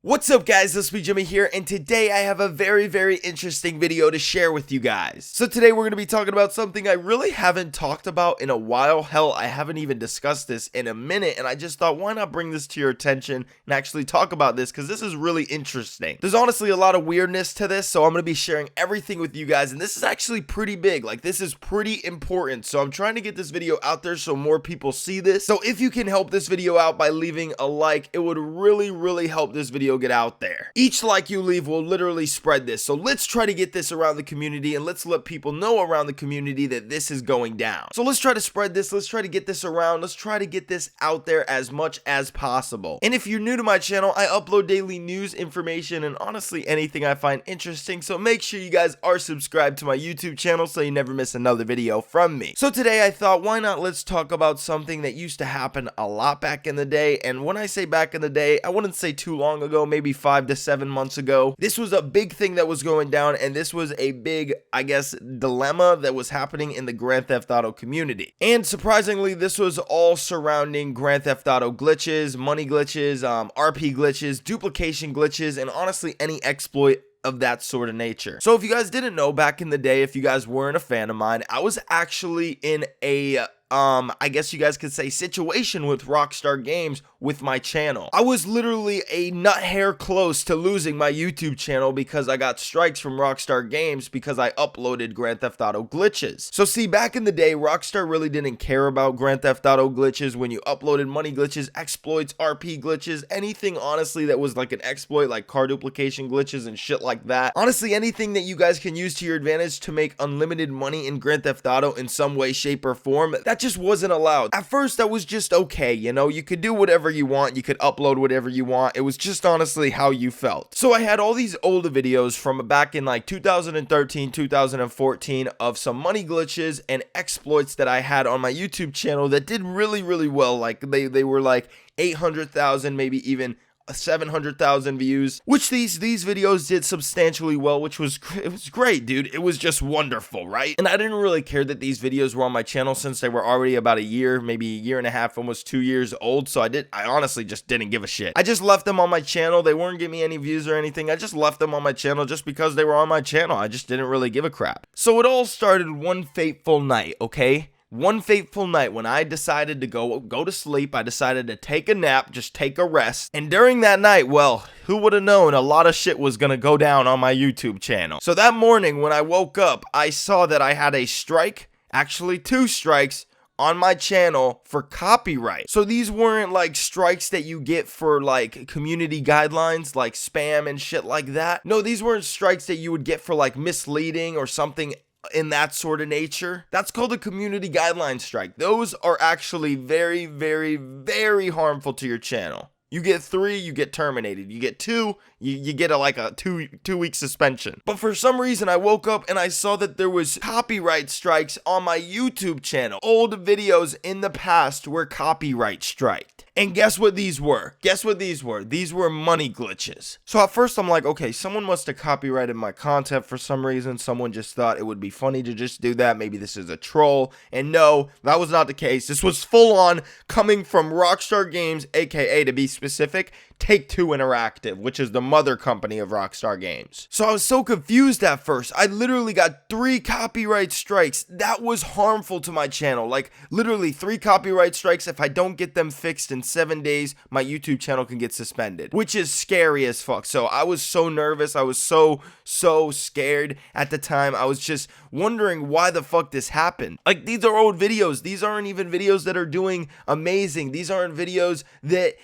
What's up guys, this is Jimmy here, and today I have a very interesting video to share with you guys. So today we're going to be talking about something I really haven't talked about in a while. Hell, I haven't even discussed this in a minute, and I just thought, why not bring this to your attention and actually talk about this, because this is really interesting. There's honestly a lot of weirdness to this, so I'm going to be sharing everything with you guys, and this is actually pretty big. Like, this is pretty important, so I'm trying to get this video out there so more people see this. So if you can help this video out by leaving a like, it would really help this video get out there. Each like you leave will literally spread this, so let's try to get this around the community, and let's let people know around the community that this is going down. So let's try to spread this, let's try to get this around, let's try to get this out there as much as possible. And if you're new to my channel, I upload daily news, information, and honestly anything I find interesting, so make sure you guys are subscribed to my YouTube channel so you never miss another video from me. So today I thought, why not let's talk about something that used to happen a lot back in the day. And when I say back in the day, I wouldn't say too long ago, maybe 5 to 7 months ago. This was a big thing that was going down, and this was a big, I guess, dilemma that was happening in the Grand Theft Auto community. And surprisingly, this was all surrounding Grand Theft Auto glitches, money glitches, RP glitches, duplication glitches, and honestly any exploit of that sort of nature. So if you guys didn't know, back in the day, if you guys weren't a fan of mine, I was actually in a I guess you guys could say situation with Rockstar Games with my channel. I was literally a nut hair close to losing my YouTube channel because I got strikes from Rockstar Games because I uploaded Grand Theft Auto glitches. So see, back in the day, Rockstar really didn't care about Grand Theft Auto glitches when you uploaded money glitches, exploits, RP glitches, anything honestly that was like an exploit, like car duplication glitches and shit like that. Honestly, anything that you guys can use to your advantage to make unlimited money in Grand Theft Auto in some way, shape, or form, that just wasn't allowed. At first, that was just okay, you know, you could do whatever you want, you could upload whatever you want, it was just honestly how you felt. So I had all these older videos from back in like 2013, 2014 of some money glitches and exploits that I had on my YouTube channel that did really well. Like they were like 800,000, maybe even 700,000 views, which these videos did substantially well, which was it was great, dude. It was just wonderful, right? And I didn't really care that these videos were on my channel since they were already about a year, maybe a year and a half, almost 2 years old. So I honestly just didn't give a shit. I just left them on my channel. They weren't giving me any views or anything. I just left them on my channel just because they were on my channel. I just didn't really give a crap. So it all started one fateful night, okay? One fateful night when I decided to go to sleep. I decided to take a nap, just take a rest. And during that night, well, who would have known a lot of shit was gonna go down on my YouTube channel. So that morning when I woke up, I saw that I had a strike, actually 2 strikes, on my channel for copyright. So these weren't like strikes that you get for like community guidelines, like spam and shit like that. No, these weren't strikes that you would get for like misleading or something in that sort of nature. That's called a community guideline strike. Those are actually very harmful to your channel. You get 3, you get terminated. You get 2, you get like a two-week suspension. But for some reason, I woke up and I saw that there was copyright strikes on my YouTube channel. Old videos in the past were copyright striked. And guess what these were? Guess what these were? These were money glitches. So at first I'm like, okay, someone must have copyrighted my content for some reason. Someone just thought it would be funny to just do that. Maybe this is a troll. And no, that was not the case. This was full on coming from Rockstar Games, aka, to be specific, Take-Two Interactive, which is the mother company of Rockstar Games. So I was so confused at first. I literally got 3 copyright strikes. That was harmful to my channel. Like literally 3 copyright strikes. If I don't get them fixed in 7 days, my YouTube channel can get suspended, which is scary as fuck. So I was so nervous. I was so scared at the time. I was just wondering why the fuck this happened. Like, these are old videos. These aren't even videos that are doing amazing. These aren't videos that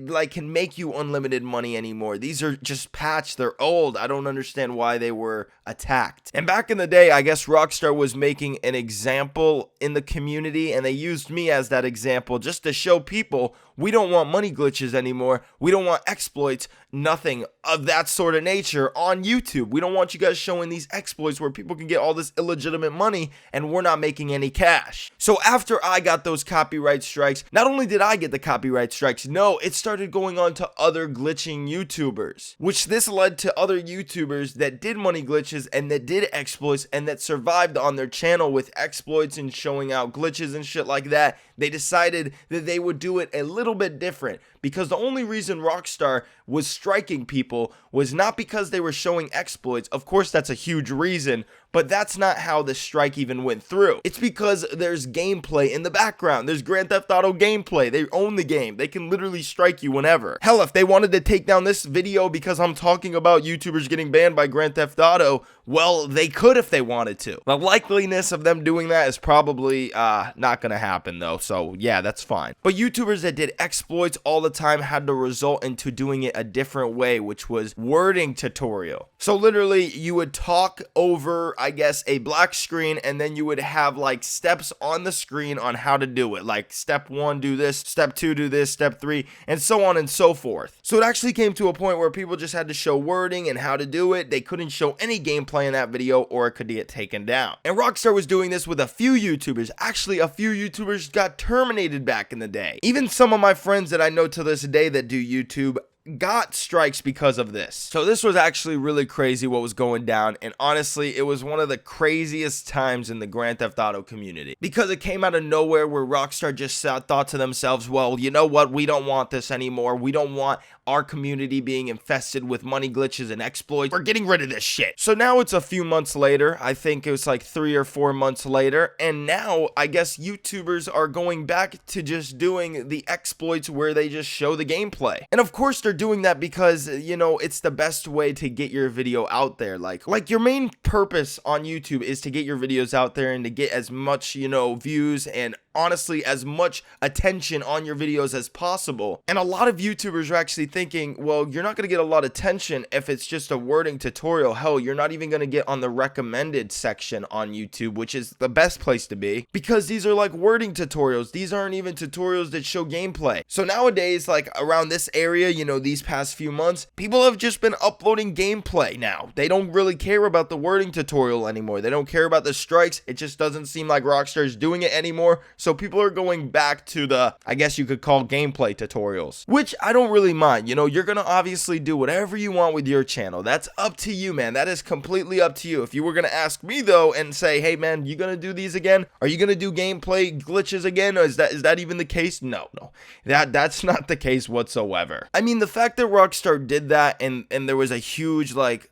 like can make you unlimited money anymore. These are just patched. They're old. I don't understand why they were attacked. And back in the day, I guess Rockstar was making an example in the community, and they used me as that example just to show people we don't want money glitches anymore. We don't want exploits, nothing of that sort of nature on YouTube. We don't want you guys showing these exploits where people can get all this illegitimate money and we're not making any cash. So after I got those copyright strikes, not only did I get the copyright strikes, no, it started going on to other glitching YouTubers, which this led to other YouTubers that did money glitches and that did exploits and that survived on their channel with exploits and showing out glitches and shit like that. They decided that they would do it a little bit different. because the only reason Rockstar was striking people was not because they were showing exploits. Of course, that's a huge reason, but that's not how the strike even went through. It's because there's gameplay in the background. There's Grand Theft Auto gameplay. They own the game. They can literally strike you whenever. Hell, if they wanted to take down this video because I'm talking about YouTubers getting banned by Grand Theft Auto, well, they could if they wanted to. The likeliness of them doing that is probably not gonna happen though, so yeah, that's fine. But YouTubers that did exploits all the time had to result into doing it a different way, which was wording tutorial. So literally, you would talk over, I guess, a black screen, and then you would have like steps on the screen on how to do it. Like step 1, do this, step 2, do this, step 3, and so on and so forth. So it actually came to a point where people just had to show wording and how to do it. They couldn't show any gameplay in that video or it could get taken down. And Rockstar was doing this with a few YouTubers. Actually, a few YouTubers got terminated back in the day. Even some of my friends that I know to this day that do YouTube got strikes because of this. So this was actually really crazy what was going down, and honestly it was one of the craziest times in the Grand Theft Auto community, because it came out of nowhere where Rockstar just thought to themselves, well, you know what, we don't want this anymore. We don't want our community being infested with money glitches and exploits. We're getting rid of this shit. So now it's a few months later. I think it was like 3 or 4 months later, and now I guess YouTubers are going back to just doing the exploits where they just show the gameplay. And of course they're doing that because, you know, it's the best way to get your video out there. Like your main purpose on YouTube is to get your videos out there and to get as much, you know, views and honestly as much attention on your videos as possible. And a lot of YouTubers are actually thinking, well, you're not going to get a lot of attention if it's just a wording tutorial. Hell, you're not even going to get on the recommended section on YouTube, which is the best place to be, because these are like wording tutorials. These aren't even tutorials that show gameplay. So nowadays, like around this area, you know, these past few months, people have just been uploading gameplay now. They don't really care about the wording tutorial anymore. They don't care about the strikes. It just doesn't seem like Rockstar is doing it anymore. So people are going back to the, I guess you could call, gameplay tutorials, which I don't really mind. You know, you're gonna obviously do whatever you want with your channel. That's up to you, man. That is completely up to you. If you were gonna ask me though and say, hey man, you gonna do these again? Are you gonna do gameplay glitches again? Or is that even the case? No. That's not the case whatsoever. I mean, the fact that Rockstar did that and there was a huge like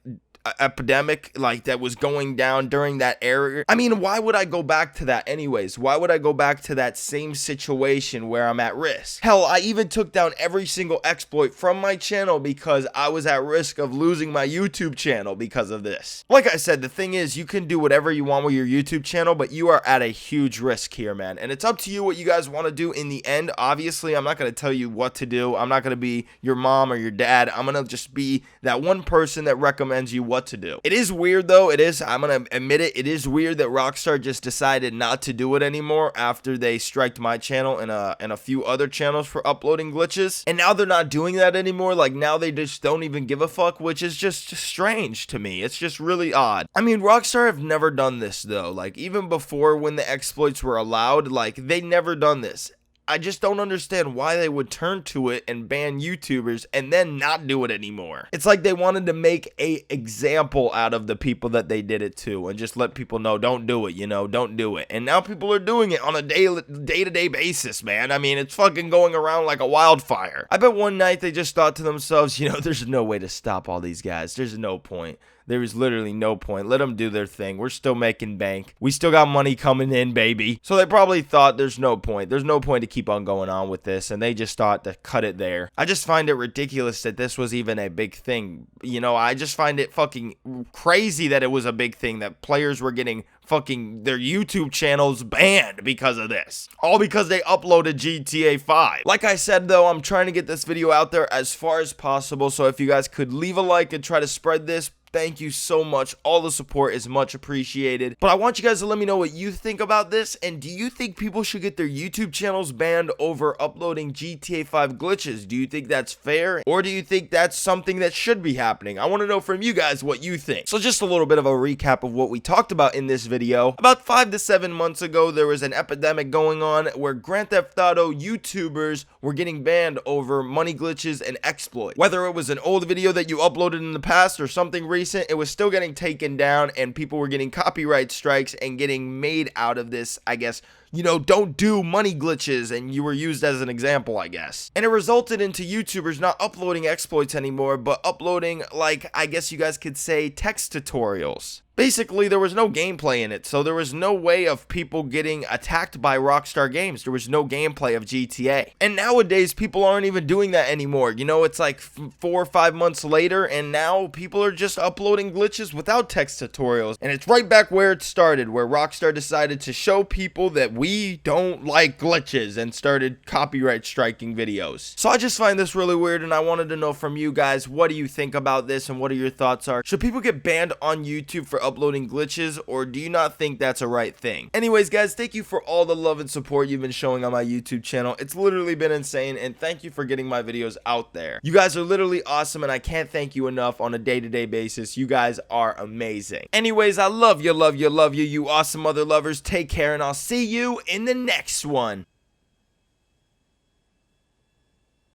epidemic like that was going down during that era. I mean, why would I go back to that anyways? Why would I go back to that same situation where I'm at risk? Hell, I even took down every single exploit from my channel because I was at risk of losing my YouTube channel because of this. Like I said, the thing is, you can do whatever you want with your YouTube channel, but you are at a huge risk here, man. And it's up to you what you guys want to do in the end. Obviously, I'm not going to tell you what to do. I'm not going to be your mom or your dad. I'm going to just be that one person that recommends you what to do. It is weird though. I'm gonna admit it. It is weird that Rockstar just decided not to do it anymore after they striked my channel and a few other channels for uploading glitches. And now they're not doing that anymore. Like now they just don't even give a fuck, which is just strange to me. It's just really odd. I mean, Rockstar have never done this though. Like even before when the exploits were allowed, like they never done this. I just don't understand why they would turn to it and ban YouTubers and then not do it anymore. It's like they wanted to make a example out of the people that they did it to and just let people know, don't do it, you know, don't do it. And now people are doing it on a day-to-day basis, man. I mean, it's fucking going around like a wildfire. I bet one night they just thought to themselves, you know, there's no way to stop all these guys. There's no point. There is literally no point. Let them do their thing. We're still making bank. We still got money coming in, baby. So they probably thought there's no point. There's no point to keep on going on with this. And they just thought to cut it there. I just find it ridiculous that this was even a big thing. You know, I just find it fucking crazy that it was a big thing. That players were getting fucking their YouTube channels banned because of this. All because they uploaded GTA 5. Like I said though, I'm trying to get this video out there as far as possible. So if you guys could leave a like and try to spread this, thank you so much. All the support is much appreciated. But I want you guys to let me know what you think about this. And do you think people should get their YouTube channels banned over uploading GTA 5 glitches? Do you think that's fair? Or do you think that's something that should be happening? I want to know from you guys what you think. So just a little bit of a recap of what we talked about in this video. About 5 to 7 months ago, there was an epidemic going on where Grand Theft Auto YouTubers were getting banned over money glitches and exploits. Whether it was an old video that you uploaded in the past or something recent, it was still getting taken down and people were getting copyright strikes and getting made out of this, I guess, don't do money glitches, and you were used as an example, I guess. And it resulted into YouTubers not uploading exploits anymore, but uploading, like, I guess you guys could say, text tutorials. Basically, there was no gameplay in it, so there was no way of people getting attacked by Rockstar Games. There was no gameplay of GTA. And nowadays, people aren't even doing that anymore. It's like 4 or 5 months later, and now people are just uploading glitches without text tutorials. And it's right back where it started, where Rockstar decided to show people that we don't like glitches and started copyright striking videos. So I just find this really weird, and I wanted to know from you guys, what do you think about this and what are your thoughts are? Should people get banned on YouTube for uploading glitches, or do you not think that's a right thing? Anyways, guys, thank you for all the love and support you've been showing on my YouTube channel. It's literally been insane, and thank you for getting my videos out there. You guys are literally awesome, and I can't thank you enough on a day-to-day basis. You guys are amazing. Anyways, I love you, you awesome mother lovers. Take care, and I'll see you in the next one.